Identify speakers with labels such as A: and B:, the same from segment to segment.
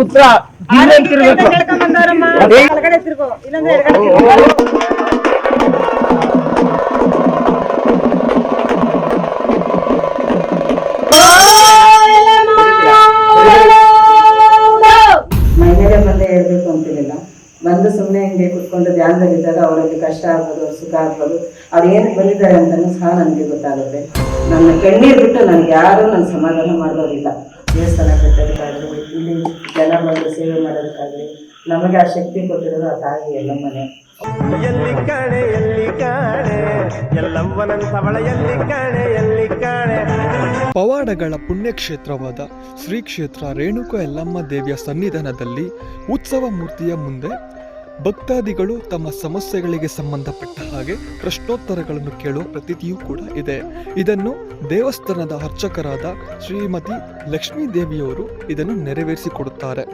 A: ಪುತ್ರ ತಿರ್ಬೇಕು.
B: ಮಹಿಳೆಯರ ಬಂದೇ ಹೇಳ್ಬೇಕು ಅಂತಿರಲಿಲ್ಲ. ಬಂದು ಸುಮ್ಮನೆ ಹಿಂಗೆ ಕುತ್ಕೊಂಡು ಧ್ಯಾನದಲ್ಲಿದ್ದಾಗ ಅವರಲ್ಲಿ ಕಷ್ಟ ಆಗ್ಬೋದು, ಸುಖ ಆಗ್ಬೋದು, ಅವ್ರು ಏನಕ್ಕೆ ಬಂದಿದ್ದಾರೆ ಅಂತಲೂ ಸಹ ನನಗೆ ಗೊತ್ತಾಗುತ್ತೆ. ನನ್ನ ಕಣ್ಣೀರು ಬಿಟ್ಟು ನನಗೆ ಯಾರೂ ನನ್ನ ಸಮಾಧಾನ ಮಾಡೋದಿಲ್ಲ. ದೇವಸ್ಥಾನ ಕಟ್ಟೋದಕ್ಕಾಗಲಿ, ಇಲ್ಲಿ ಜನ ಬಂದು ಸೇವೆ ಮಾಡೋದಕ್ಕಾಗಲಿ, ನಮಗೆ ಆ ಶಕ್ತಿ ಕೊಟ್ಟಿರೋದು ಆ ತಾಯಿ ಎಲ್ಲಮ್ಮನೆ.
C: ಎಲ್ಲಿ ಕಾಣೆ ಎಲ್ಲಿ ಕಾಣೆ ಎಲ್ಲವ್ವನಂತವಳ ಎಲ್ಲಿ ಕಾಣೆ ಎಲ್ಲಿ ಕಾಣೆ.
D: ಪವಾಡಗಳ ಪುಣ್ಯಕ್ಷೇತ್ರವಾದ ಶ್ರೀ ಕ್ಷೇತ್ರ ರೇಣುಕಾ ಯಲ್ಲಮ್ಮ ದೇವಿಯ ಸನ್ನಿಧಾನದಲ್ಲಿ ಉತ್ಸವ ಮೂರ್ತಿಯ ಮುಂದೆ ಭಕ್ತಾದಿಗಳು ತಮ್ಮ ಸಮಸ್ಯೆಗಳಿಗೆ ಸಂಬಂಧಪಟ್ಟ ಹಾಗೆ ಪ್ರಶ್ನೋತ್ತರಗಳನ್ನು ಕೇಳುವ ಪ್ರತೀತಿಯೂ ಕೂಡ ಇದೆ. ಇದನ್ನು ದೇವಸ್ಥಾನದ ಅರ್ಚಕರಾದ ಶ್ರೀಮತಿ ಲಕ್ಷ್ಮೀ ದೇವಿಯವರು ಇದನ್ನು ನೆರವೇರಿಸಿಕೊಡುತ್ತಾರೆ.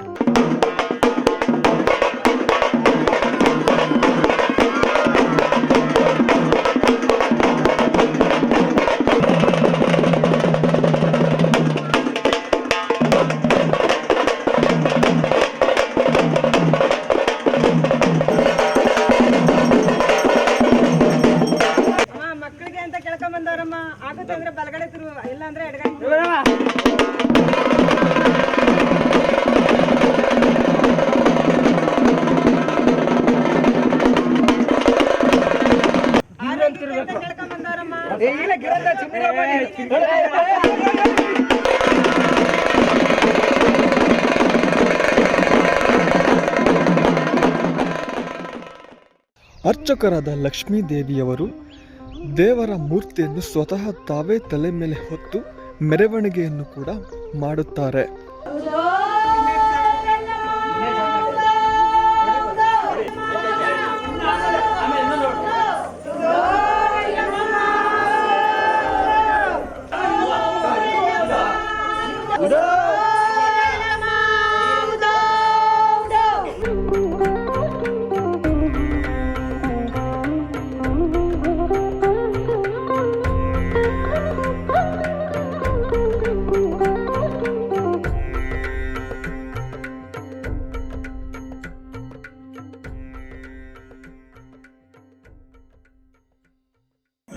B: ಆಗುತ್ತಂದ್ರೆ ಬಲಗಡೆ ತಿರುವು, ಇಲ್ಲ ಅಂದ್ರೆ ಎಡಗಡೆ.
D: ಅರ್ಚಕರಾದ ಲಕ್ಷ್ಮೀ ದೇವಿಯವರು ದೇವರ ಮೂರ್ತಿಯನ್ನು ಸ್ವತಃ ತಾವೇ ತಲೆ ಮೇಲೆ ಹೊತ್ತು ಮೆರವಣಿಗೆಯನ್ನು ಕೂಡ ಮಾಡುತ್ತಾರೆ.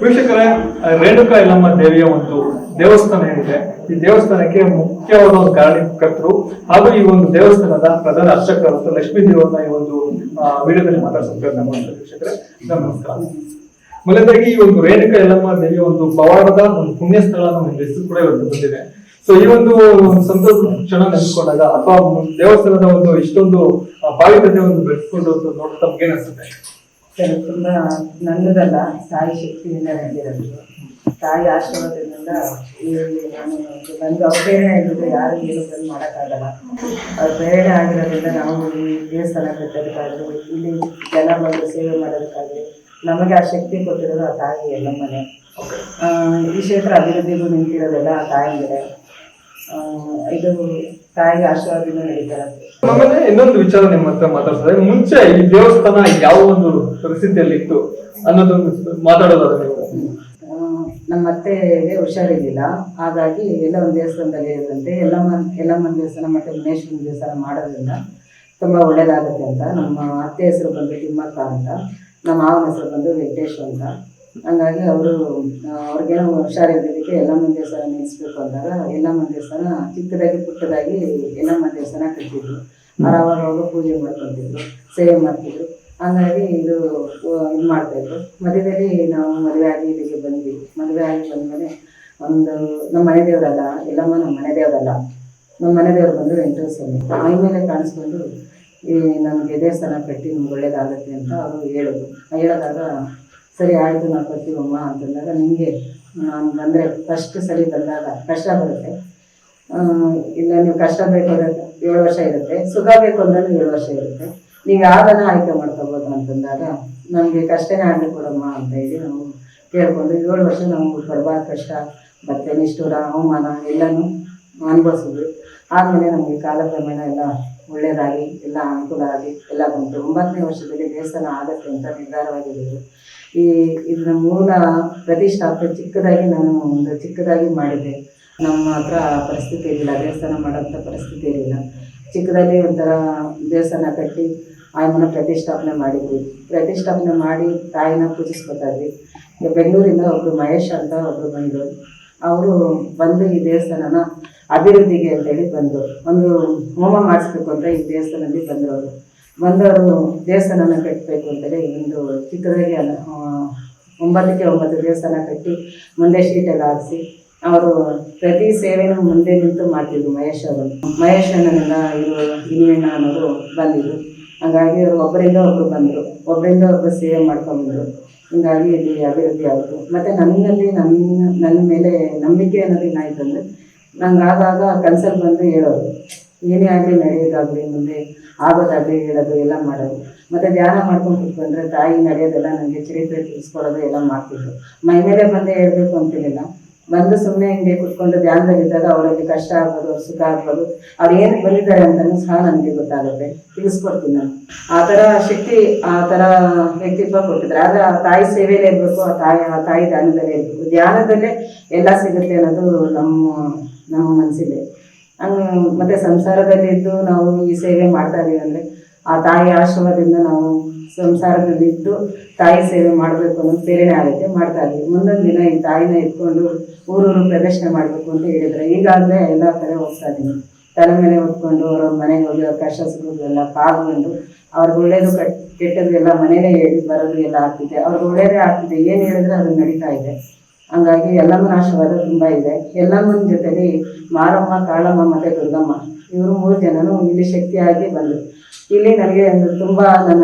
E: ವೀಕ್ಷಕರೇ, ರೇಣುಕಾ ಯಲ್ಲಮ್ಮ ದೇವಿಯ ಒಂದು ದೇವಸ್ಥಾನ ಏನಿದೆ, ಈ ದೇವಸ್ಥಾನಕ್ಕೆ ಮುಖ್ಯವಾದ ಒಂದು ಕಾರಣಕರ್ತರು ಹಾಗೂ ಈ ಒಂದು ದೇವಸ್ಥಾನದ ಪ್ರಧಾನ ಅರ್ಚಕರಾದ ಲಕ್ಷ್ಮೀ ದೇವರನ್ನ ಈ ಒಂದು ವಿಡಿಯೋದಲ್ಲಿ ಮಾತಾಡ್ಸೋಕೆ ನಮ್ಮ ವೀಕ್ಷಕರೇ ನಮಸ್ಕಾರ. ಮೊದಲಾಗಿ ಈ ಒಂದು ರೇಣುಕಾ ಯಲ್ಲಮ್ಮ ದೇವಿಯ ಒಂದು ಪವಾಡದ ಒಂದು ಪುಣ್ಯ ಸ್ಥಳ ನಮ್ಮ ಹೆಸರು ಕೂಡ ಇವತ್ತು ಬಂದಿದೆ. ಸೊ ಈ ಒಂದು ಸಂತೋಷ ಕ್ಷಣ ನೆನೆಸ್ಕೊಂಡಾಗ ಅಥವಾ ದೇವಸ್ಥಾನದ ಒಂದು ಇಷ್ಟೊಂದು ಪಾವಿತ್ರತೆ ಒಂದು ಬೆಳೆಸ್ಕೊಂಡು ನೋಡ್ತಾ ತಮ್ಗೆ ಏನಿಸುತ್ತೆ?
B: ತುಂಬಾ ನನ್ನದಲ್ಲ, ತಾಯಿ ಶಕ್ತಿಯಿಂದ ನಡೆದಿರೋದು. ತಾಯಿ ಆಶೀರ್ವಾದದಿಂದ ನಾನು ಬಂದು ಅವ್ರ ಪ್ರೇರಣೆ ಆಗಿದ್ರೆ ಯಾರು ಏನು ಬಂದು ಮಾಡೋಕ್ಕಾಗಲ್ಲ. ಅವ್ರ ಪ್ರೇರಣೆ ಆಗಿರೋದ್ರಿಂದ ನಾವು ಈ ದೇವಸ್ಥಾನ ಕಟ್ಟೋದಕ್ಕಾಗಲಿ, ಇಲ್ಲಿ ಜನ ಬಂದು ಸೇವೆ ಮಾಡೋದಕ್ಕಾಗಲಿ, ನಮಗೆ ಆ ಶಕ್ತಿ ಕೊಟ್ಟಿರೋದು ಆ ತಾಯಿ ಎಲ್ಲಮ್ಮನೆ. ಈ ಕ್ಷೇತ್ರ ಅಭಿವೃದ್ಧಿಗೂ ನಿಂತಿರೋದೆಲ್ಲ ಆ ತಾಯಿ ಮೇಲೆ. ಇದು ತಾಯಿ ಆಶೀರ್ವಾದದಿಂದ ನಡೀತಾರೆ.
E: ಆಮೇಲೆ ಇನ್ನೊಂದು ವಿಚಾರ ನಿಮ್ಮ ಹತ್ರ ಮಾತಾಡ್ತಾರೆ, ಮುಂಚೆ ಈ ದೇವಸ್ಥಾನ ಯಾವ ಒಂದು ಪರಿಸ್ಥಿತಿಯಲ್ಲಿ ಇತ್ತು ಅನ್ನೋದೊಂದು ಮಾತಾಡೋದಾದ್ರೆ.
B: ನಮ್ಮ ಅತ್ತೆಗೆ ಹುಷಾರಿರ್ಲಿಲ್ಲ, ಹಾಗಾಗಿ ಎಲ್ಲ ಒಂದು ದೇವಸ್ಥಾನದಲ್ಲಿ ಇರುವಂತೆ ಎಲ್ಲಮ್ಮನ ದೇವಸ್ಥಾನ ಮತ್ತು ಗಣೇಶ್ವರನ ದೇವಸ್ಥಾನ ಮಾಡೋದ್ರಿಂದ ತುಂಬ ಒಳ್ಳೇದಾಗುತ್ತೆ ಅಂತ. ನಮ್ಮ ಅತ್ತೆ ಹೆಸರು ಬಂದು ತಿಮ್ಮಕ್ಕ ಅಂತ, ನಮ್ಮ ಮಾವನ ಹೆಸರು ಬಂದು ವೆಂಕಟೇಶ್ ಅಂತ. ಹಂಗಾಗಿ ಅವ್ರಿಗೇನೋ ಹುಷಾರಿರೋದಕ್ಕೆ ಎಲ್ಲಮ್ಮನ ದೇವಸ್ಥಾನ ನಿಲ್ಲಿಸ್ಬೇಕು ಅಂದಾಗ ಎಲ್ಲಮ್ಮನ ದೇವಸ್ಥಾನ ಚಿಕ್ಕದಾಗಿ ಪುಟ್ಟದಾಗಿ ಎಲ್ಲಮ್ಮನ ದೇವಸ್ಥಾನ ಕಟ್ಟಿದ್ರು. ಅವಾಗ ಪೂಜೆ ಮಾಡ್ಕೊತಿದ್ರು, ಸೇವೆ ಮಾಡ್ತಿದ್ರು. ಹಂಗಾಗಿ ಇದು ಮಾಡ್ತಾಯಿದ್ರು. ಮಧ್ಯದಲ್ಲಿ ನಾವು ಮದುವೆ ಆಗಿ ಇಲ್ಲಿಗೆ ಬಂದ್ವಿ. ಮದುವೆ ಆಗಿ ಬಂದಮೇಲೆ ಒಂದು ನಮ್ಮ ಮನೆ ದೇವರಲ್ಲ ಎಲ್ಲಮ್ಮ, ನಮ್ಮ ಮನೆ ದೇವರಲ್ಲ, ನಮ್ಮ ಮನೆ ದೇವರು ಬಂದು ವೆಂಕಟೇಶ್ವರ ಸ್ವಾಮಿ. ಆಮೇಲೆ ಕಾಣಿಸ್ಕೊಂಡು ಈ ನಮಗೆ ದೇವಸ್ಥಾನ ಕಟ್ಟಿ ನಿಮ್ಗೆ ಒಳ್ಳೇದಾಗುತ್ತೆ ಅಂತ ಅವರು ಹೇಳಿದಾಗ ಸರಿ ಆಯಿತು ನಾವು ಬರ್ತೀವಮ್ಮ ಅಂತಂದಾಗ, ನಿಮಗೆ ನಾನು ಬಂದರೆ ಫಸ್ಟ್ ಸರಿ ಬಂದಾಗ ಕಷ್ಟ ಬರುತ್ತೆ, ಇಲ್ಲ ನೀವು ಕಷ್ಟ ಬೇಕು 7 ವರ್ಷ ಇರುತ್ತೆ, ಸುಖ ಬೇಕು ಅಂದ್ರೆ 7 ವರ್ಷ ಇರುತ್ತೆ, ನೀವು ಯಾವ್ದನ್ನ ಆಯ್ಕೆ ಮಾಡ್ಕೋಬೋದು ಅಂತಂದಾಗ ನಮಗೆ ಕಷ್ಟನೇ ಆಗಲಿ ಕೊಡಮ್ಮ ಅಂತ ಹೇಳಿ ನಾವು ಕೇಳಿಕೊಂಡು 7 ವರ್ಷ ನಾವು ಬರಬಾರ್ದು ಕಷ್ಟ, ಮತ್ತೆ ನಿಷ್ಠುರ, ಅವಮಾನ ಎಲ್ಲನೂ ಅನುಭವಿಸಿದ್ವಿ. ಆದಮೇಲೆ ನಮಗೆ ಕಾಲಕ್ರಮೇಣ ಎಲ್ಲ ಒಳ್ಳೆಯದಾಗಿ ಎಲ್ಲ ಅನುಕೂಲ ಆಗಿ ಎಲ್ಲ ಬಂತು. 9ನೇ ವರ್ಷದಲ್ಲಿ ದೇವಸ್ಥಾನ ಆಗುತ್ತೆ ಅಂತ ನಿರ್ಧಾರವಾಗಿದ್ದರು. ಇದನ್ನ ಮೂಲ ಪ್ರತಿಷ್ಠಾಪನೆ ಚಿಕ್ಕದಾಗಿ ನಾನು ಚಿಕ್ಕದಾಗಿ ಮಾಡಿದ್ದೆ. ನಮ್ಮ ಹತ್ರ ಪರಿಸ್ಥಿತಿ ಇರಲಿಲ್ಲ, ದೇವಸ್ಥಾನ ಮಾಡೋಂಥ ಪರಿಸ್ಥಿತಿ ಇರಲಿಲ್ಲ. ಚಿಕ್ಕದಲ್ಲಿ ಒಂಥರ ದೇವಸ್ಥಾನ ಕಟ್ಟಿ ಆಯಮ್ಮನ ಪ್ರತಿಷ್ಠಾಪನೆ ಮಾಡಿದ್ವಿ. ಪ್ರತಿಷ್ಠಾಪನೆ ಮಾಡಿ ತಾಯಿನ ಪೂಜಿಸ್ಕೊತಾ ಇದ್ವಿ. ಈಗ ಬೆಂಗಳೂರಿಂದ ಒಬ್ಬರು ಮಹೇಶ್ ಅಂತ ಒಬ್ಬರು ಬಂದರು. ಅವರು ಬಂದು ಈ ದೇವಸ್ಥಾನನ ಅಭಿವೃದ್ಧಿಗೆ ಅಂತೇಳಿ ಬಂದರು. ಒಂದು ಹೋಮ ಮಾಡಿಸ್ಬೇಕು ಅಂತ ಈ ದೇವಸ್ಥಾನದಲ್ಲಿ ಬಂದವರು ದೇವಸ್ಥಾನನ ಕಟ್ಟಬೇಕು ಅಂತೇಳಿ ಒಂದು ಚಿಕ್ಕದಾಗಿ 9ಕ್ಕೆ 9 ದೇವಸ್ಥಾನ ಕಟ್ಟಿ ಮುಂದೆ ಶೀಟೆಲ್ಲ ಹಾಕಿಸಿ ಅವರು ಪ್ರತಿ ಸೇವೆನೂ ಮುಂದೆ ನಿಂತು ಮಾಡ್ತಿದ್ರು. ಮಹೇಶ್ ಅಣ್ಣನೆಲ್ಲ ಇವರು ಇನಿಯಣ್ಣ ಅನ್ನೋರು ಬಂದಿದ್ರು. ಹಾಗಾಗಿ ಅವರು ಒಬ್ಬರಿಂದ ಒಬ್ಬರು ಸೇವೆ ಮಾಡ್ಕೊಂಡ್ಬಂದರು. ಹೀಗಾಗಿ ಇಲ್ಲಿ ಅಭಿವೃದ್ಧಿ ಆಯಿತು. ಮತ್ತು ನನ್ನ ಮೇಲೆ ನಂಬಿಕೆ ಅನ್ನೋದು ಏನಾಯಿತು ಅಂದರೆ, ನಂಗೆ ಆಗಾಗ ಕನ್ಸಲ್ಲಿ ಬಂದು ಹೇಳೋರು, ಏನೇ ಆಗಲಿ ನಡೆಯೋದಾಗಲಿ ಮುಂದೆ ಆಗೋದಾಗಲಿ ಹೇಳೋದು ಎಲ್ಲ ಮಾಡೋದು. ಮತ್ತು ಧ್ಯಾನ ಮಾಡ್ಕೊಂಡು ಕೂತ್ಕೊಂಡ್ರೆ ತಾಯಿ ನಡೆಯೋದೆಲ್ಲ ನನಗೆ ಚರಿತ್ರೆ ತಿಳಿಸ್ಕೊಡೋದು ಎಲ್ಲ ಮಾಡ್ತಿದ್ರು. ಮೈ ಮೇಲೆ ಬಂದೇ ಹೇಳಬೇಕು ಅಂತಿರಲಿಲ್ಲ. ಬಂದು ಸುಮ್ಮನೆ ಹಿಂಗೆ ಕೂತ್ಕೊಂಡು ಧ್ಯಾನದಲ್ಲಿದ್ದಾಗ ಅವರಲ್ಲಿ ಕಷ್ಟ ಆಗ್ಬೋದು, ಅವ್ರ ಸುಖ ಆಗ್ಬೋದು, ಅವ್ರು ಏನಕ್ಕೆ ಬಂದಿದ್ದಾರೆ ಅಂತಲೂ ಸಹ ನನಗೆ ಗೊತ್ತಾಗುತ್ತೆ, ತಿಳಿಸ್ಕೊಡ್ತೀನಿ ನಾನು. ಆ ಥರ ಶಕ್ತಿ, ಆ ಥರ ವ್ಯಕ್ತಿತ್ವ ಕೊಟ್ಟಿದ್ದಾರೆ. ಆದರೆ ಆ ತಾಯಿ ಸೇವೆಯಲ್ಲೇ ಇರಬೇಕು, ಆ ತಾಯಿ ಧ್ಯಾನದಲ್ಲೇ ಇರಬೇಕು. ಧ್ಯಾನದಲ್ಲೇ ಎಲ್ಲ ಸಿಗುತ್ತೆ ಅನ್ನೋದು ನಮ್ಮ ಮನಸ್ಸಿದೆ. ಹಂಗೆ ಮತ್ತು ಸಂಸಾರದಲ್ಲಿದ್ದು ನಾವು ಈ ಸೇವೆ ಮಾಡ್ತಾ ಇದೀವಿ ಅಂದರೆ ಆ ತಾಯಿ ಆಶ್ರಮದಿಂದ ನಾವು ಸಂಸಾರದಲ್ಲಿದ್ದು ತಾಯಿ ಸೇವೆ ಮಾಡಬೇಕು ಅನ್ನೋದು ಪ್ರೇರಣೆ ಆಗುತ್ತೆ, ಮಾಡ್ತಾ ಇದ್ದೀವಿ. ಮುಂದೊಂದು ದಿನ ಈ ತಾಯಿನ ಎತ್ಕೊಂಡು ಊರೂರು ಪ್ರದರ್ಶನ ಮಾಡಬೇಕು ಅಂತ ಹೇಳಿದರೆ ಈಗಾಗಲೇ ಎಲ್ಲ ಕಡೆ ಹೋಗ್ತಾ ಇದ್ದೀನಿ. ತಲೆ ಮೇಲೆ ಹೊತ್ಕೊಂಡು ಅವ್ರವ್ರ ಮನೆಗೆ ಹೋಗಿ ಅವ್ರ ಕಷ್ಟ ಸುಖಗಳೆಲ್ಲ ಪಾಲ್ಗೊಂಡು ಅವ್ರಿಗೆ ಒಳ್ಳೇದು ಕೆಟ್ಟದ್ದು ಎಲ್ಲ ಮನೇಲೇ ಹೇಳಿ ಬರೋದು ಎಲ್ಲ ಆಗ್ತಿದೆ. ಅವ್ರಿಗೆ ಒಳ್ಳೇದೇ ಆಗ್ತಿದೆ, ಏನು ಹೇಳಿದ್ರೆ ಅದು ನಡೀತಾ ಇದೆ. ಹಂಗಾಗಿ ಎಲ್ಲಮ್ಮನ ಆಶೀರ್ವಾದ ತುಂಬ ಇದೆ. ಎಲ್ಲಮ್ಮನ ಜೊತೆಲಿ ಮಾರಮ್ಮ, ಕಾಳಮ್ಮ ಮತ್ತು ದುರ್ಗಮ್ಮ ಇವರು 3 ಜನನು ಇಲ್ಲಿ ಶಕ್ತಿಯಾಗಿ ಬಂದರು. ಇಲ್ಲಿ ನನಗೆ ತುಂಬ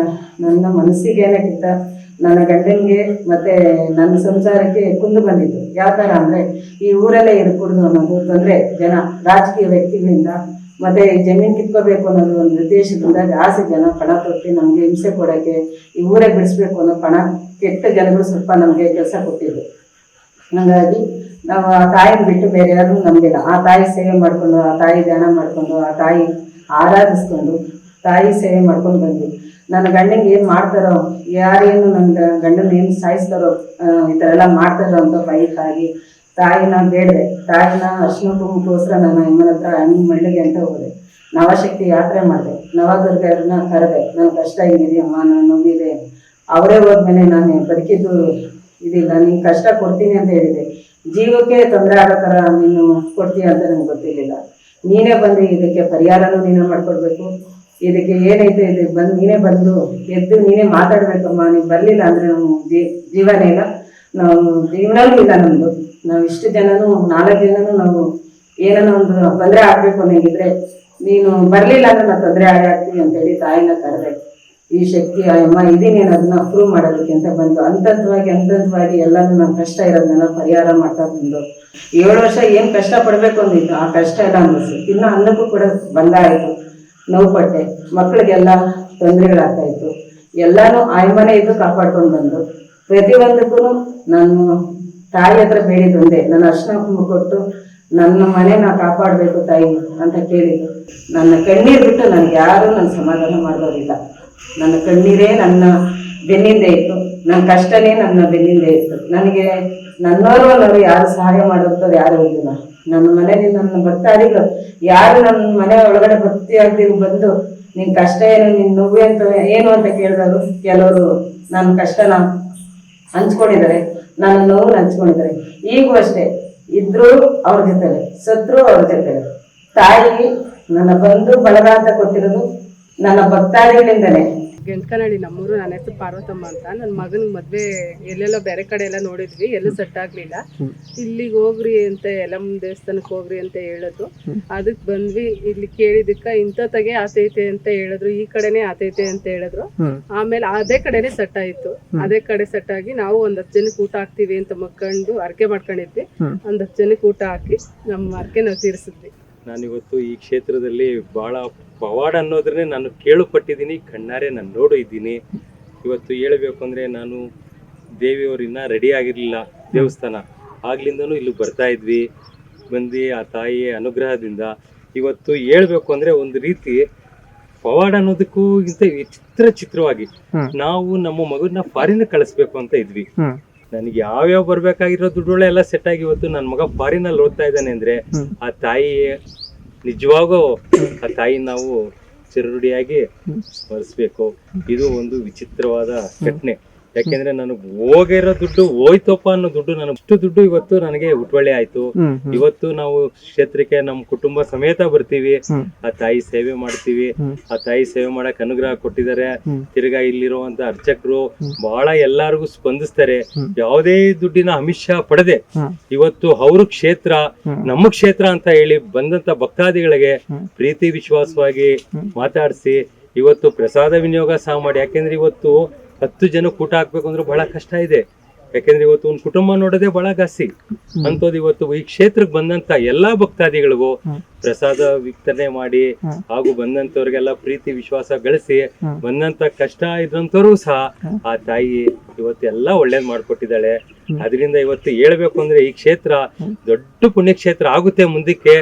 B: ನನ್ನ ಮನಸ್ಸಿಗೇನೆ ಕಿತ್ತ ನನ್ನ ಗಂಡನಿಗೆ ಮತ್ತು ನನ್ನ ಸಂಸಾರಕ್ಕೆ ಕುಂದು ಬಂದಿತ್ತು. ಯಾವ ಥರ ಅಂದರೆ, ಈ ಊರಲ್ಲೇ ಇರಕೂಡ್ದು ಅನ್ನೋದು ತೊಂದರೆ, ಜನ ರಾಜಕೀಯ ವ್ಯಕ್ತಿಗಳಿಂದ ಮತ್ತು ಜಮೀನು ಕಿತ್ಕೋಬೇಕು ಅನ್ನೋದು ಒಂದು ಉದ್ದೇಶದಿಂದ ಜಾಸ್ತಿ ಜನ ಪಣ ತೊಟ್ಟು ನಮಗೆ ಹಿಂಸೆ ಕೊಡೋಕ್ಕೆ, ಈ ಊರೇ ಬಿಡಿಸ್ಬೇಕು ಅನ್ನೋ ಕೆಟ್ಟ ಜನಗಳು ಸ್ವಲ್ಪ ನಮಗೆ ಕೆಲಸ ಕೊಟ್ಟಿದ್ರು. ಹಾಗಾಗಿ ನಾವು ಆ ತಾಯಿನ ಬಿಟ್ಟು ಬೇರೆ ಯಾರೂ ನಂಬಿಲ್ಲ. ಆ ತಾಯಿ ಸೇವೆ ಮಾಡಿಕೊಂಡು, ಆ ತಾಯಿ ಧ್ಯಾನ ಮಾಡಿಕೊಂಡು, ಆ ತಾಯಿ ಆರಾಧಿಸ್ಕೊಂಡು ತಾಯಿ ಸೇವೆ ಮಾಡ್ಕೊಂಡು ಬಂದ್ವಿ. ನನ್ನ ಗಂಡನಿಗೆ ಏನು ಮಾಡ್ತಾರೋ, ಯಾರೇನು ನನ್ನ ಗಂಡನ ಏನು ಸಾಯಿಸ್ತಾರೋ, ಈ ಥರ ಎಲ್ಲ ಮಾಡ್ತಾರೋ ಅಂತ ಬೈಕಾಗಿ ತಾಯಿನ ಬೇಡದೆ, ತಾಯಿನ ಅರ್ಶಿನ ಕುಂಕುಮಕ್ಕೋಸ್ಕರ ನನ್ನ ಅಮ್ಮನ ಹತ್ರ ಮಳ್ಳಿಗೆ ಅಂತ ಹೋದೆ. ನವಶಕ್ತಿ ಯಾತ್ರೆ ಮಾಡಿದೆ, ನವದುರ್ಗರನ್ನ ಕರೆದೆ. ನನ್ನ ಕಷ್ಟ ಹಿಂಗಿದೆಯಮ್ಮ, ನಾನು ನೋವಿದೆ. ಅವರೇ ಹೋದ್ಮೇಲೆ ನಾನು ಬದುಕಿದ್ದು ಇದಿಲ್ಲ, ನೀನು ಕಷ್ಟ ಕೊಡ್ತೀನಿ ಅಂತ ಹೇಳಿದೆ. ಜೀವಕ್ಕೆ ತೊಂದರೆ ಆಗೋ ಥರ ನೀನು ಕೊಡ್ತೀಯ ಅಂತ ನನಗೆ ಗೊತ್ತಿರಲಿಲ್ಲ. ನೀನೇ ಬಂದು ಇದಕ್ಕೆ ಪರಿಹಾರನೂ ನೀನೇ ಮಾಡಿಕೊಡ್ಬೇಕು. ಇದಕ್ಕೆ ಏನೈತೆ ಇದಕ್ಕೆ ನೀನೇ ಬಂದು ಎದ್ದು ನೀನೇ ಮಾತಾಡಬೇಕಮ್ಮ. ನೀವು ಬರಲಿಲ್ಲ ಅಂದರೆ ನಾವು ಜೀವನ ಇಲ್ಲ, ನಾವು ಜೀವನವೂ ಇಲ್ಲ ನಮ್ಮದು. ನಾವು ಇಷ್ಟು ಜನನೂ 4 ಜನನೂ ನಾವು ಏನೋ ಒಂದು ತೊಂದರೆ ಆಗಬೇಕು ಅನ್ನೋಂಗಿದ್ರೆ ನೀನು ಬರಲಿಲ್ಲ ಅಂದ್ರೆ ನಾವು ತೊಂದರೆ ಆಗ್ತೀವಿ ಅಂತೇಳಿ ತಾಯಿನ ಕರೆದೆ. ಈ ಶಕ್ತಿ ಅಮ್ಮ ಇದೀನಿ ಅದನ್ನ ಪ್ರೂವ್ ಮಾಡೋದಕ್ಕೆ ಅಂತ ಬಂದು ಹಂತವಾಗಿ ಎಲ್ಲನೂ ನಮ್ಮ ಕಷ್ಟ ಇರೋದನ್ನೆಲ್ಲ ಪರಿಹಾರ ಮಾಡ್ತಾ ಬಂದು 7 ವರ್ಷ ಏನು ಕಷ್ಟ ಪಡಬೇಕು ಅಂದಿದ್ದು ಆ ಕಷ್ಟ ಎಲ್ಲ ಅನಿಸ್ತು. ಇನ್ನು ಅನ್ನಕ್ಕೂ ಕೂಡ ಬಂದ ಆಯಿತು, ನೋವು ಪಟ್ಟೆ, ಮಕ್ಕಳಿಗೆಲ್ಲ ತೊಂದರೆಗಳಾಗ್ತಾಯಿತ್ತು. ಎಲ್ಲನೂ ಆಯಮ್ಮನೆ ಇದ್ದು ಕಾಪಾಡ್ಕೊಂಡು ಬಂದು ಪ್ರತಿಯೊಂದಕ್ಕೂ ನಾನು ತಾಯಿ ಹತ್ರ ಬೇಡಿದ್ದೊಂದೇ, ನನ್ನ ಅರ್ಶಿನ ಕುಂಕುಮ ಕೊಟ್ಟು ನನ್ನ ಮನೆನ ಕಾಪಾಡಬೇಕು ತಾಯಿ ಅಂತ ಕೇಳಿದ್ದು. ನನ್ನ ಕಣ್ಣೀರು ಬಿಟ್ಟು ನನಗೆ ಯಾರೂ ನನ್ನ ಸಮಾಧಾನ ಮಾಡೋರಿಲ್ಲ. ನನ್ನ ಕಣ್ಣೀರೇ ನನ್ನ ಬೆನ್ನಿಂದೆ ಇತ್ತು, ನನ್ನ ಕಷ್ಟನೇ ನನ್ನ ಬೆನ್ನಿಂದೆ ಇತ್ತು. ನನಗೆ ನನ್ನವರು ಯಾರು ಸಹಾಯ ಮಾಡೋದು ಯಾರು ಇರಲಿಲ್ಲ. ನನ್ನ ಮನೆಯಲ್ಲಿ ನನ್ನ ಭಕ್ತಾದಿಗಳು ಯಾರು ನನ್ನ ಮನೆ ಒಳಗಡೆ ಭಕ್ತಿಯಾಗ್ದಿರು ಬಂದು ನಿನ್ನ ಕಷ್ಟ ಏನು, ನಿನ್ನ ನೋವು ಅಂತ ಏನು ಅಂತ ಕೇಳಿದವರು ಕೆಲವರು ನನ್ನ ಕಷ್ಟನ ಹಂಚ್ಕೊಂಡಿದ್ದಾರೆ, ನನ್ನ ನೋವು ಹಂಚ್ಕೊಂಡಿದ್ದಾರೆ. ಈಗೂ ಅಷ್ಟೇ, ಇದ್ರು ಅವ್ರ ಜೊತೆಲೆ, ಸತ್ರು ಅವ್ರ ಜೊತೆಲೆ. ತಾಯಿ ನನ್ನ ಬಂಧು ಬಳಗ ಅಂತ ಕೊಟ್ಟಿರೋದು ನನ್ನ ಭಕ್ತಾದಿಗಳಿಂದನೇ.
F: ಗೆಂಟ್ಕನಹಳ್ಳಿ ನಮ್ಮೂರು. ನನ್ನ ಹೆಸರು ಪಾರ್ವತಮ್ಮ ಅಂತ. ನನ್ನ ಮಗನಿಗೆ ಮದುವೆ ಎಲ್ಲೆಲ್ಲೋ ಬೇರೆ ಕಡೆ ಎಲ್ಲ ನೋಡಿದ್ವಿ, ಎಲ್ಲೂ ಸೆಟ್ ಆಗಲಿಲ್ಲ. ಇಲ್ಲಿಗೆ ಹೋಗ್ರಿ ಅಂತ ಯಲ್ಲಮ್ಮ ದೇವಸ್ಥಾನಕ್ಕೆ ಹೋಗ್ರಿ ಅಂತ ಹೇಳಿದ್ರು. ಅದಕ್ಕೆ ಬಂದ್ವಿ. ಇಲ್ಲಿ ಕೇಳಿದಕ್ಕೆ ಇಂಥತ್ತಾಗೆ ಆತೈತೆ ಅಂತ ಹೇಳಿದ್ರು, ಈ ಕಡೆನೇ ಆತೈತೆ ಅಂತ ಹೇಳಿದ್ರು. ಆಮೇಲೆ ಅದೇ ಕಡೆನೇ ಸೆಟ್ ಆಯ್ತು. ಅದೇ ಕಡೆ ಸೆಟ್ ಆಗಿ ನಾವು 10 ಜನಕ್ಕೆ ಊಟ ಹಾಕ್ತಿವಿ ಅಂತ ಮಕ್ಕೊಂಡು ಅರ್ಕೆ ಮಾಡ್ಕೊಂಡಿದ್ವಿ. 10 ಜನಕ್ಕೆ ಊಟ ಹಾಕಿ ನಮ್ಮ ಅರ್ಕೆ ನಾವು ತೀರಿಸಿದ್ವಿ.
A: ನಾನಿವತ್ತು ಈ ಕ್ಷೇತ್ರದಲ್ಲಿ ಭಾಳ ಪವಾಡ ಅನ್ನೋದ್ರನ್ನೇ ನಾನು ಕೇಳುಪಟ್ಟಿದ್ದೀನಿ, ಕಣ್ಣಾರೆ ನಾನು ನೋಡು ಇದ್ದೀನಿ. ಇವತ್ತು ಹೇಳಬೇಕು ಅಂದರೆ ನಾನು ದೇವಿಯವರಿನ್ನ ರೆಡಿ ಆಗಿರಲಿಲ್ಲ. ದೇವಸ್ಥಾನ ಆಗ್ಲಿಂದನೂ ಇಲ್ಲಿ ಬರ್ತಾ ಇದ್ವಿ. ಬಂದು ಆ ತಾಯಿಯ ಅನುಗ್ರಹದಿಂದ ಇವತ್ತು ಹೇಳ್ಬೇಕು ಅಂದರೆ ಒಂದು ರೀತಿ ಪವಾಡ ಅನ್ನೋದಕ್ಕೂ ಇಂತ ಚಿತ್ರವಾಗಿ ನಾವು ನಮ್ಮ ಮಗನ ಫಾರಿನ್ ಕಳಿಸ್ಬೇಕು ಅಂತ ಇದ್ವಿ. ನನಗೆ ಯಾವ್ಯಾವ ಬರ್ಬೇಕಾಗಿರೋ ದುಡ್ಡುಗಳೆಲ್ಲ ಸೆಟ್ ಆಗಿ ಇವತ್ತು ನನ್ನ ಮಗ ಫಾರಿನಲ್ಲಿ ಓದ್ತಾ ಇದ್ದಾನೆ ಅಂದ್ರೆ ಆ ತಾಯಿ ನಿಜವಾಗೂ ಆ ತಾಯಿ ನಾವು ಚಿರರುಡಿಯಾಗಿ ಸ್ಮರಿಸ್ಬೇಕು. ಇದು ಒಂದು ವಿಚಿತ್ರವಾದ ಘಟನೆ. ಯಾಕೆಂದ್ರೆ ನನಗೆ ಹೋಗಿರೋ ದುಡ್ಡು ಹೋಯ್ತಪ್ಪ ಅನ್ನೋ ದುಡ್ಡು, ನನಗೆ ಇಷ್ಟು ದುಡ್ಡು ಇವತ್ತು ನನಗೆ ಉಟ್ವಳ್ಳಿ ಆಯ್ತು. ಇವತ್ತು ನಾವು ಕ್ಷೇತ್ರಕ್ಕೆ ನಮ್ಮ ಕುಟುಂಬ ಸಮೇತ ಬರ್ತೀವಿ, ಆ ತಾಯಿ ಸೇವೆ ಮಾಡ್ತೀವಿ. ಆ ತಾಯಿ ಸೇವೆ ಮಾಡಕ್ ಅನುಗ್ರಹ ಕೊಟ್ಟಿದ್ದಾರೆ. ತಿರ್ಗಾ ಇಲ್ಲಿರುವಂತ ಅರ್ಚಕರು ಬಹಳ ಎಲ್ಲಾರ್ಗು ಸ್ಪಂದಿಸ್ತಾರೆ. ಯಾವುದೇ ದುಡ್ಡಿನ ಆಮಿಷ ಪಡೆದೆ ಇವತ್ತು ಅವ್ರ ಕ್ಷೇತ್ರ ನಮ್ಮ ಕ್ಷೇತ್ರ ಅಂತ ಹೇಳಿ ಬಂದಂತ ಭಕ್ತಾದಿಗಳಿಗೆ ಪ್ರೀತಿ ವಿಶ್ವಾಸವಾಗಿ ಮಾತಾಡಿಸಿ ಇವತ್ತು ಪ್ರಸಾದ ವಿನಿಯೋಗ ಸಹ ಮಾಡಿ. ಯಾಕೆಂದ್ರೆ ಇವತ್ತು 10 ಜನ ಊಟ ಹಾಕ್ಬೇಕು ಅಂದ್ರೆ ಬಹಳ ಕಷ್ಟ ಇದೆ. ಯಾಕೆಂದ್ರೆ ಇವತ್ತು ಒಂದು ಕುಟುಂಬ ನೋಡೋದೇ ಬಹಳ ಗಾಸಿ ಅಂತದ್ದು. ಇವತ್ತು ಈ ಕ್ಷೇತ್ರಕ್ಕೆ ಬಂದಂತ ಎಲ್ಲಾ ಭಕ್ತಾದಿಗಳಿಗೂ ಪ್ರಸಾದ ವಿತರಣೆ ಮಾಡಿ ಹಾಗೂ ಬಂದಂತವ್ರಿಗೆಲ್ಲ ಪ್ರೀತಿ ವಿಶ್ವಾಸ ಗಳಿಸಿ ಬಂದಂತ ಕಷ್ಟ ಇದ್ರಂತವ್ರು ಸಹ ಆ ತಾಯಿ ಇವತ್ತೆಲ್ಲ ಒಳ್ಳೇದ್ ಮಾಡ್ಕೊಟ್ಟಿದ್ದಾಳೆ. ಅದರಿಂದ ಇವತ್ತು ಹೇಳ್ಬೇಕು ಅಂದ್ರೆ ಈ ಕ್ಷೇತ್ರ ದೊಡ್ಡ ಪುಣ್ಯಕ್ಷೇತ್ರ ಆಗುತ್ತೆ ಮುಂದಕ್ಕೆ.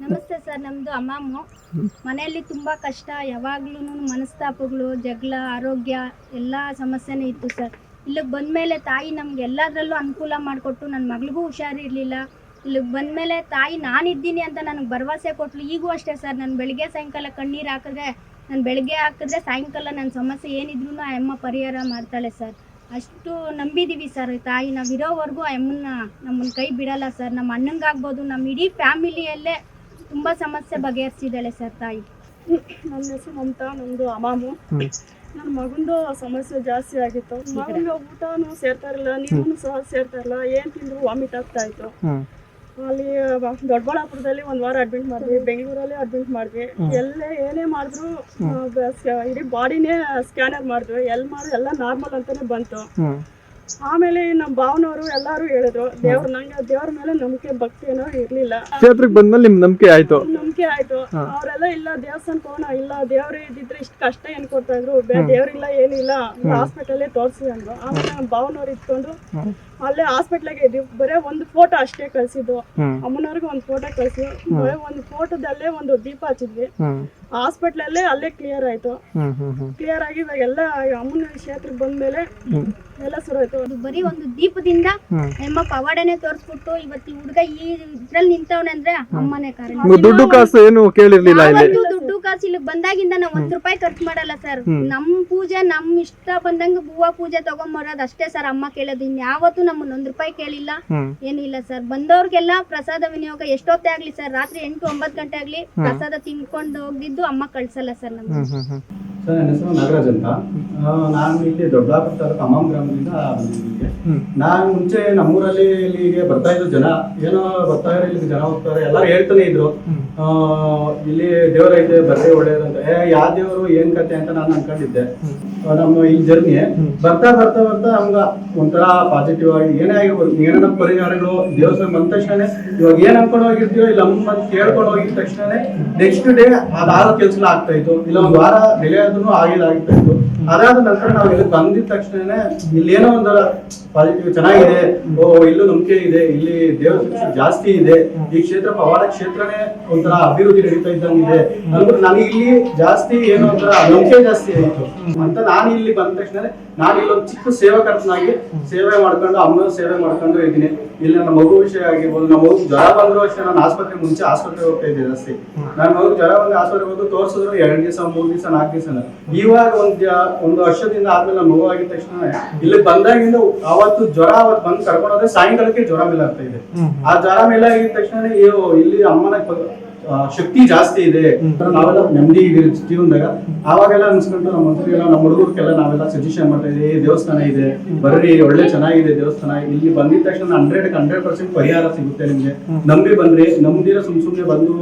G: ನಮಸ್ತೆ ಸರ್, ನಮ್ಮದು ಅಮ್ಮಾಮು. ಮನೆಯಲ್ಲಿ ತುಂಬ ಕಷ್ಟ, ಯಾವಾಗ್ಲೂ ಮನಸ್ತಾಪಗಳು, ಜಗಳ, ಆರೋಗ್ಯ ಎಲ್ಲ ಸಮಸ್ಯೆನೇ ಇತ್ತು ಸರ್. ಇಲ್ಲಿಗೆ ಬಂದಮೇಲೆ ತಾಯಿ ನಮ್ಗೆ ಎಲ್ಲದರಲ್ಲೂ ಅನುಕೂಲ ಮಾಡಿಕೊಟ್ಟು, ನನ್ನ ಮಗಳಿಗೂ ಹುಷಾರಿರಲಿಲ್ಲ. ಇಲ್ಲಿಗೆ ಬಂದಮೇಲೆ ತಾಯಿ ನಾನಿದ್ದೀನಿ ಅಂತ ನನಗೆ ಭರವಸೆ ಕೊಟ್ಟಳು. ಈಗೂ ಅಷ್ಟೇ ಸರ್, ನಾನು ಬೆಳಿಗ್ಗೆ ಸಾಯಂಕಾಲ ಕಣ್ಣೀರು ಹಾಕಿದ್ರೆ, ನಾನು ಬೆಳಗ್ಗೆ ಹಾಕಿದ್ರೆ ಸಾಯಂಕಾಲ ನನ್ನ ಸಮಸ್ಯೆ ಏನಿದ್ರು ಆ ಅಮ್ಮ ಪರಿಹಾರ ಮಾಡ್ತಾಳೆ ಸರ್. ಅಷ್ಟು ನಂಬಿದ್ದೀವಿ ಸರ್ ತಾಯಿ. ನಾವು ಇರೋವರೆಗೂ ಆ ಅಮ್ಮನ್ನ ನಮ್ಮನ್ನ ಕೈ ಬಿಡಲ್ಲ ಸರ್. ನಮ್ಮ ಅಣ್ಣಂಗಾಗ್ಬೋದು, ನಮ್ಮ ಇಡೀ ಫ್ಯಾಮಿಲಿಯಲ್ಲೇ ತುಂಬ ಸಮಸ್ಯೆ ಬಗೆಹರಿಸಿದ್ದಾಳೆ ಸರ್ ತಾಯಿ.
H: ನನ್ನ ಹೆಸರು ಮಮತಾ, ನಮ್ಮದು ಅಮಾಮು. ನನ್ನ ಮಗಂದು ಸಮಸ್ಯೆ ಜಾಸ್ತಿ ಆಗಿತ್ತು. ಮಗನಿಗೆ ಊಟನೂ ಸೇರ್ತಾ ಇರಲಿಲ್ಲ, ನೀರು ಸಹ ಸೇರ್ತಾ ಇರಲಿಲ್ಲ. ಏನು ತಿಂದ್ರು ವಾಮಿಟ್ ಆಗ್ತಾ ಇತ್ತು. ಅಲ್ಲಿ ದೊಡ್ಡಬಳ್ಳಾಪುರದಲ್ಲಿ 1 ವಾರ ಅಡ್ಮಿಟ್ ಮಾಡಿದ್ವಿ, ಬೆಂಗಳೂರಲ್ಲಿ ಅಡ್ಮಿಟ್ ಮಾಡಿದ್ವಿ. ಎಲ್ಲೇ ಏನೇ ಮಾಡಿದ್ರು ಇಡೀ ಬಾಡಿನೇ ಸ್ಕ್ಯಾನರ್ ಮಾಡಿದ್ವಿ. ಎಲ್ಲ ನಾರ್ಮಲ್ ಅಂತಾನೆ ಬಂತು. ಆಮೇಲೆ ನಮ್ಮ ಭಾವನವರು ಎಲ್ಲರೂ ಹೇಳಿದ್ರು, ನಂಗೆ ದೇವ್ರ ಮೇಲೆ ನಂಬಿಕೆ ಭಕ್ತಿ ಏನೋ ಇರ್ಲಿಲ್ಲ.
D: ಕ್ಷೇತ್ರಕ್ಕೆ ಬಂದ್ಮೇಲೆ ನಿಮ್ ನಂಬಿಕೆ ಆಯ್ತು.
H: ಅವರೆಲ್ಲ ಇಲ್ಲ ದೇವಸ್ಥಾನಕ್ಕೆ ಹೋಗೋಣ, ಇಲ್ಲ ದೇವ್ರು ಇದ್ದಿದ್ರೆ ಇಷ್ಟು ಕಷ್ಟ ಏನ್ ಕೊಡ್ತಾ ಇದ್ರು, ದೇವ್ರಿಲ್ಲ ಏನಿಲ್ಲ, ಹಾಸ್ಪಿಟಲ್ಲೇ ತೋರಿಸಿ ಅಂದ್ರು. ಆಮೇಲೆ ನಮ್ಮ ಭಾವನವ್ರು ಇಟ್ಕೊಂಡು ಅಲ್ಲೇ ಹಾಸ್ಪಿಟ್ಲಾಗೆ ಇದ್ವಿ. ಬರೇ ಒಂದು ಫೋಟೋ ಅಷ್ಟೇ ಕಳ್ಸಿದ್ದು. ಅಮ್ಮನವ್ರಿಗೆ ಒಂದು ಫೋಟೋ ಕಳ್ಸಿ, ಬರೇ ಒಂದು ಫೋಟೋದಲ್ಲೇ ಒಂದು ದೀಪ ಹಚ್ಚಿದ್ವಿ. ಹಾಸ್ಪಿಟ್ಲಲ್ಲೇ ಅಲ್ಲೇ ಕ್ಲಿಯರ್ ಆಯ್ತು. ಕ್ಲಿಯರ್ ಆಗಿ ಇವಾಗ ಎಲ್ಲ ಅಮ್ಮನ ಕ್ಷೇತ್ರಕ್ಕೆ ಬಂದ್ಮೇಲೆ ಎಲ್ಲ ಶುರುವಾಯ್ತು.
G: ಅದು ಬರೀ ಒಂದು ದೀಪದಿಂದ ನಮ್ಮ ಪವಾಡನೆ ತೋರಿಸ್ಬಿಟ್ಟು ಇವತ್ತು ಈ ಹುಡುಗ ಈ ಇದ್ರಲ್ಲಿ ನಿಂತವನೆ ಅಂದ್ರೆ ಅಮ್ಮನೇ ಕಾರಣ.
D: ದುಡ್ಡು ಕಾಸು ಏನು ಕೇಳಿರ್ಲಿಲ್ಲ.
G: ದುಡ್ಡು ಕಾಸು ಇಲ್ಲಿಗೆ ಬಂದಾಗಿಂದ ನಾವು 1 ರೂಪಾಯಿ ಖರ್ಚು ಮಾಡಲ್ಲ ಸರ್. ನಮ್ ಪೂಜೆ ನಮ್ ಇಷ್ಟ ಬಂದಂಗ ಹೂವ ಪೂಜೆ ತಗೊಂಬರೋದು ಅಷ್ಟೇ ಸರ್ ಅಮ್ಮ ಕೇಳೋದು. ಇನ್ಯಾವತ್ತು ನಮ್ಮನ್ನ 1 ರೂಪಾಯಿ ಕೇಳಿಲ್ಲ, ಏನಿಲ್ಲ ಸರ್. ಬಂದವ್ರಿಗೆಲ್ಲ ಪ್ರಸಾದ ವಿನಿಯೋಗ ಎಷ್ಟೊತ್ತೇ ಆಗ್ಲಿ ಸರ್, ರಾತ್ರಿ 8-9 ಗಂಟೆ ಆಗ್ಲಿ ಪ್ರಸಾದ ತಿನ್ಕೊಂಡು ಹೋಗಿದ್ದು ಅಮ್ಮ ಕಳ್ಸಲ್ಲ ಸರ್ ನಮ್ಗೆ.
I: ಸರ್, ನನ್ನ ಹೆಸರು ನಾಗರಾಜ್ ಅಂತ. ನಾನು ಇಲ್ಲಿ ದೊಡ್ಡಬಳ್ಳಾಪುರ ತಾಲೂಕು ಅಮ್ಮಾಮ್ ಗ್ರಾಮದಿಂದ ಬಂದಿದ್ದೆ. ನಾನು ಮುಂಚೆ ನಮ್ಮೂರಲ್ಲಿ ಇಲ್ಲಿಗೆ ಬರ್ತಾ ಇದ್ರು ಜನ, ಏನೋ ಬರ್ತಾ ಇರೋ ಇಲ್ಲಿ ಜನ ಹೋಗ್ತಾರೆ, ಎಲ್ಲರೂ ಹೇಳ್ತಾನೆ ಇದ್ರು ಇಲ್ಲಿ ದೇವ್ರ ಐತೆ ಬರ್ರಿ ಒಳ್ಳೇದಂತ. ಯಾವ ದೇವರು ಏನ್ ಕತೆ ಅಂತ ನಾನು ಅನ್ಕೊಂಡಿದ್ದೆ. ನಮ್ಮ ಈ ಜರ್ನಿ ಬರ್ತಾ ಬರ್ತಾ ಬರ್ತಾ ನಮ್ಗ ಒಂಥರ ಪಾಸಿಟಿವ್ ಆಗಿ ಏನೇ ಆಗಿರ್ಬೋದು, ಏನೇನೋ ಪರಿಹಾರಗಳು ದೇವಸ್ಥಾನ ಬಂದ ತಕ್ಷಣ ಇವಾಗ ಏನ್ ಅನ್ಕೊಂಡು ಹೋಗಿರ್ತೀವೋ ಇಲ್ಲ ಅಮ್ಮ ಕೇಳ್ಕೊಂಡು ಹೋಗಿದ ತಕ್ಷಣ ನೆಕ್ಸ್ಟ್ ಡೇ ಅದಾದ ಕೆಲ್ಸ ಆಗ್ತಾ ಇತ್ತು, ಇಲ್ಲ 1 ವಾರ ಬೆಲೆ ಆದ್ರೂ ಆಗಿತ್ತು. ಅದಾದ ನಂತರ ನಾವು ಇಲ್ಲಿ ಬಂದಿದ ತಕ್ಷಣ ಇಲ್ಲಿ ಏನೋ ಒಂಥರ ಪಾಸಿಟಿವ್ ಚೆನ್ನಾಗಿದೆ, ಇಲ್ಲೂ ನಂಬಿಕೆ ಇದೆ, ಇಲ್ಲಿ ದೇವರ ಜಾಸ್ತಿ ಇದೆ, ಈ ಕ್ಷೇತ್ರ ಪವಾಡ ಕ್ಷೇತ್ರನೇ ಒಂಥರ ಅಭಿವೃದ್ಧಿ ನಡೀತಾ ಇದ್ದಂಗಿದೆ ಅನ್ಬಿಟ್ಟು ನನಗೆ ಇಲ್ಲಿ ಜಾಸ್ತಿ ಏನೋ ಒಂಥರ ನಂಬಿಕೆ ಜಾಸ್ತಿ ಆಯಿತು ಅಂತ ನಾನು ಇಲ್ಲಿ ಬಂದ ತಕ್ಷಣ ನಾನು ಇಲ್ಲೊಂದು ಚಿಕ್ಕ ಸೇವಕರ್ತನಾಗಿ ಸೇವೆ ಮಾಡ್ಕೊಂಡು ಅಮ್ಮನ ಸೇವೆ ಮಾಡ್ಕೊಂಡು ಇದ್ದೀನಿ. ಇಲ್ಲಿ ನನ್ನ ಮಗು ವಿಷಯ ಆಗಿರ್ಬೋದು, ನಮ್ಮ ಮಗು ಜ್ವರ ಬಂದ್ರು ಅಷ್ಟೇ, ನಾನು ಮುಂಚೆ ಆಸ್ಪತ್ರೆಗೆ ಹೋಗ್ತಾ ಇದ್ದೆ ಜಾಸ್ತಿ. ನನ್ನ ಮಗು ಜ್ವರ ಬಂದು ಆಸ್ಪತ್ರೆಗೆ ಹೋಗಿ ತೋರಿಸಿದ್ರು 2 ದಿವಸ 3 ದಿವಸ 4 ದಿವಸ. ಇವಾಗ ಒಂದು ವರ್ಷದಿಂದ ಆದ್ಮೇಲೆ ನನ್ನ ಮಗು ಆಗಿದ ತಕ್ಷಣ ಇಲ್ಲಿ ಬಂದಾಗಿಂದ ಅವತ್ತು ಜ್ವರ ಬಂದು ಕರ್ಕೊಂಡೋದ್ರೆ ಸಾಯಂಕಾಲಕ್ಕೆ ಜ್ವರ ಮೇಲೆ ಆಗ್ತಾ ಇದೆ. ಆ ಜ್ವರ ಮೇಲೆ ಆಗಿದ ತಕ್ಷಣ ಇಲ್ಲಿ ಅಮ್ಮನ ಶಕ್ತಿ ಜಾಸ್ತಿ ಇದೆ, ನಾವೆಲ್ಲ ನೆಮ್ಮದಿ ಜೀವನದಾಗ ಆವಾಗೆಲ್ಲ ಅನ್ಸ್ಕೊಂಡು ನಮ್ಮ ಮಕ್ಕಳಿಗೆಲ್ಲ ನಮ್ಮ ಹುಡುಗರಿಗೆಲ್ಲ ನಾವೆಲ್ಲ ಸಜೆಷನ್ ಮಾಡ್ತಾ ಇದ್ದೀವಿ, ದೇವಸ್ಥಾನ ಇದೆ ಬರ್ರಿ, ಒಳ್ಳೆ ಚೆನ್ನಾಗಿದೆ ದೇವಸ್ಥಾನ. ಇಲ್ಲಿ ಬಂದಿದ ತಕ್ಷಣ 100% ಪರಿಹಾರ ಸಿಗುತ್ತೆ ನಿಮ್ಗೆ, ನಂಬಿ ಬಂದ್ರಿ, ನಂಬಿದಿರ ಸುಮ್ನೆ ಬಂದು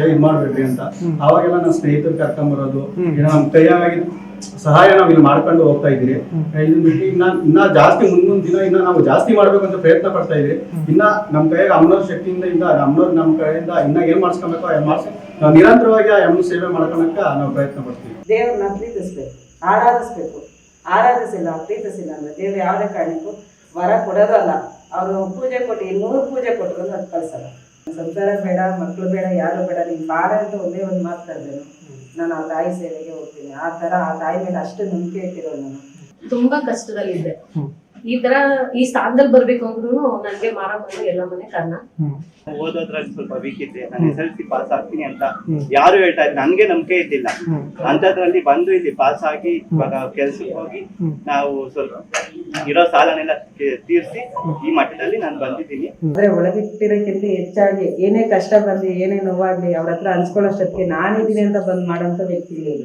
I: ಇದ್ ಮಾಡ್ಬೇಡ್ರಿ ಅಂತ ಅವಾಗೆಲ್ಲ ನನ್ನ ಸ್ನೇಹಿತರು ಕರ್ಕೊಂಬರೋದು, ನಮ್ಮ ಕೈಯಾಗಿ ಸಹಾಯ ನಾವ್ ಇಲ್ಲಿ ಮಾಡ್ಕೊಂಡು ಹೋಗ್ತಾ ಇದೀರಿ. ಇದನ್ನ ಬಿಟ್ಟು ಇನ್ನ ಜಾಸ್ತಿ ಮುಂದೊಂದ್ ದಿನ ಇನ್ನ ನಾವು ಜಾಸ್ತಿ ಮಾಡ್ಬೇಕು ಅಂತ ಪ್ರಯತ್ನ ಪಡ್ತಾ ಇದೀವಿ. ಇನ್ನ ನಮ್ ಕೈಯಾಗ ಅಮ್ಮನವ್ರ ಶಕ್ತಿಯಿಂದ ಅಮ್ಮನವ್ರು ನಮ್ ಕಡೆಯಿಂದ ಇನ್ನ ಏನ್ ಮಾಡ್ಸ್ಕೊಬೇಕು ಮಾಡ್ಸಿ ನಾವು ನಿರಂತರವಾಗಿ ಆ ಅಮ್ಮನ ಸೇವೆ ಮಾಡ್ಕೊಳಕ ನಾವು ಪ್ರಯತ್ನ ಪಡ್ತೀವಿ.
B: ದೇವ್ರನ್ನ ಪ್ರೀತಿಸ್ಬೇಕು, ಆರಾಧಿಸಿಲ್ಲ ಪ್ರೀತಿಸಿಲ್ಲ ಅಂದ್ರೆ ದೇವ್ರು ಯಾವುದೇ ಕಾರಣಕ್ಕೂ ವರ ಕೊಡೋದು ಅಲ್ಲ. ಅವರು ಪೂಜೆ ಕೊಟ್ಟು 100 ಪೂಜೆ ಕೊಟ್ಟರು ಅದು ಕಳ್ಸಲ್ಲ. ಸಂಸಾರ ಬೇಡ, ಮಕ್ಕಳು ಬೇಡ, ಯಾರು ಬೇಡ, ನೀನ್ ಬಾರ ಅಂತ ಒಂದೇ ಒಂದು ಮಾತು ಕರೆದೇನು ನಾನು ಆ ತಾಯಿ ಸೇವೆಗೆ ಹೋಗ್ತೀನಿ. ಆ ತರ ಆ ತಾಯಿ ಮೇಲೆ ಅಷ್ಟು ನಂಬಿಕೆ ಇಟ್ಟಿರೋ ನಾನು.
J: ತುಂಬಾ ಕಷ್ಟದಲ್ಲಿದ್ದೆ. ಈ ತರ ಈ ಸ್ಥಾನದಲ್ಲಿ ಬರ್ಬೇಕು ಅಂದ್ರೂ ನನ್ಗೆ ಮಾರಮ್ಮ ಎಲ್ಲಮ್ಮನೇ ಕಾರಣ.
K: ಓದೋದ್ರಲ್ಲಿ ಸ್ವಲ್ಪ ವೀಕ್ ಇದ್ದೆ, ನಾನು SLC ಪಾಸ್ ಆಗ್ತೀನಿ ಅಂತ ಯಾರು ಹೇಳ್ತಾ ಇದ್ರು, ನನ್ಗೆ ನಂಬಿಕೆ ಇದ್ದಿಲ್ಲ. ಅಂತದ್ರಲ್ಲಿ ಬಂದು ಇಲ್ಲಿ ಪಾಸ್ ಆಗಿ ಇವಾಗ ಕೆಲ್ಸಕ್ಕೆ ಹೋಗಿ ನಾವು ಸ್ವಲ್ಪ ಇರೋ ಸಾಲನೆಲ್ಲ ತೀರ್ಸಿ ಈ ಮಟ್ಟದಲ್ಲಿ ನಾನು ಬಂದಿದ್ದೀನಿ.
B: ಅಂದ್ರೆ ಒಳಗಿಟ್ಟಿರೋಕ್ಕಿಂತ ಹೆಚ್ಚಾಗಿ ಏನೇ ಕಷ್ಟ ಬಂದು ಏನೇ ನೋವಾಗ್ಲಿ ಅವ್ರ ಹತ್ರ ಹಂಚ್ಕೊಳ್ಳೋಷ್ಟಕ್ಕೆ ನಾನಿದ್ದೀನಿ ಅಂತ ಬಂದ್ ಮಾಡೋಂಥ ವ್ಯಕ್ತಿ ಇಲ್ಲ.